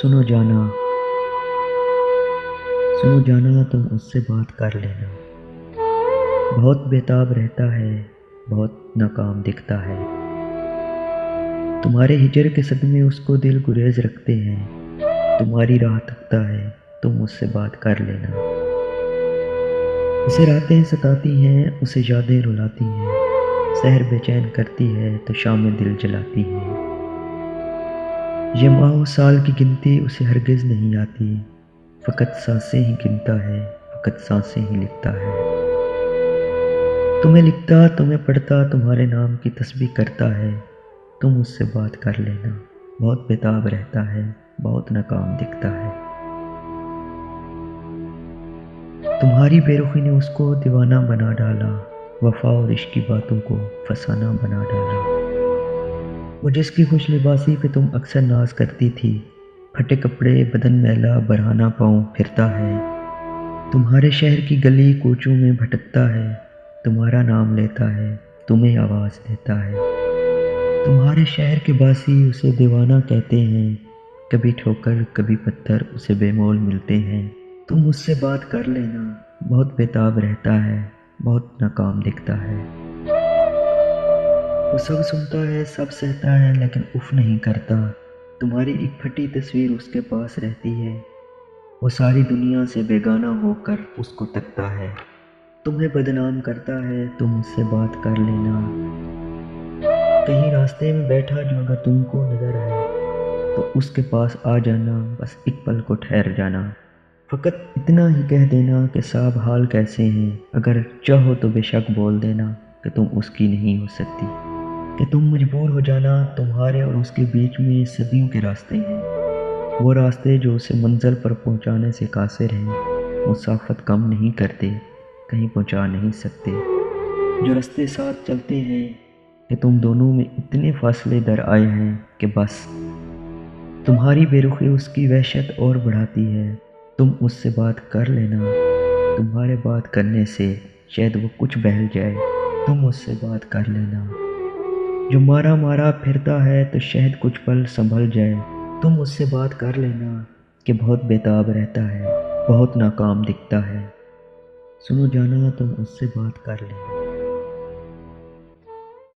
सुनो जाना, सुनो जाना तुम उससे बात कर लेना। बहुत बेताब रहता है, बहुत नाकाम दिखता है। तुम्हारे हिजर के सदमे उसको दिल गुरेज रखते हैं। तुम्हारी राह तकता है, तुम उससे बात कर लेना। उसे रातें सताती हैं, उसे यादें रुलाती हैं। सहर बेचैन करती है तो शामें दिल जलाती हैं। ये माह साल की गिनती उसे हरगिज़ नहीं आती। फ़कत सांसें ही गिनता है, फ़कत सांसें ही लिखता है। तुम्हें लिखता, तुम्हें पढ़ता, तुम्हारे नाम की तस्बीह करता है। तुम उससे बात कर लेना। बहुत बेताब रहता है, बहुत नाकाम दिखता है। तुम्हारी बेरुखी ने उसको दीवाना बना डाला। वफा और इश्क की बातों को फसाना बना डाला। वो जिसकी खुश लिबासी पे तुम अक्सर नाज करती थी। फटे कपड़े, बदन मैला, बरहाना पाँव फिरता है। तुम्हारे शहर की गली कूचों में भटकता है। तुम्हारा नाम लेता है, तुम्हें आवाज़ देता है। तुम्हारे शहर के बासी उसे दीवाना कहते हैं। कभी ठोकर कभी पत्थर उसे बेमोल मिलते हैं। तुम उससे बात कर लेना। बहुत बेताब रहता है, बहुत नाकाम दिखता है। वो सब सुनता है, सब सहता है, लेकिन उफ नहीं करता। तुम्हारी एक फटी तस्वीर उसके पास रहती है। वो सारी दुनिया से बेगाना होकर उसको तकता है। तुम्हें बदनाम करता है, तुम उससे बात कर लेना। कहीं रास्ते में बैठा जो अगर तुमको नजर आए तो उसके पास आ जाना, बस एक पल को ठहर जाना। फ़कत इतना ही कह देना कि साहब हाल कैसे हैं। अगर चाहो तो बेशक बोल देना कि तुम उसकी नहीं हो सकती। कि तुम मजबूर हो जाना। तुम्हारे और उसके बीच में सदियों के रास्ते हैं। वो रास्ते जो उसे मंजिल पर पहुंचाने से कासिर हैं। मुसाफत कम नहीं करते, कहीं पहुंचा नहीं सकते। जो रास्ते साथ चलते हैं कि तुम दोनों में इतने फासले दर आए हैं कि बस तुम्हारी बेरुखी उसकी वहशत और बढ़ाती है। तुम उससे बात कर लेना। तुम्हारे बात करने से शायद वो कुछ बहल जाए। तुम उससे बात कर लेना। जो मारा मारा फिरता है तो शायद कुछ पल संभल जाए। तुम उससे बात कर लेना कि बहुत बेताब रहता है, बहुत नाकाम दिखता है। सुनो जाना तुम उससे बात कर लेना।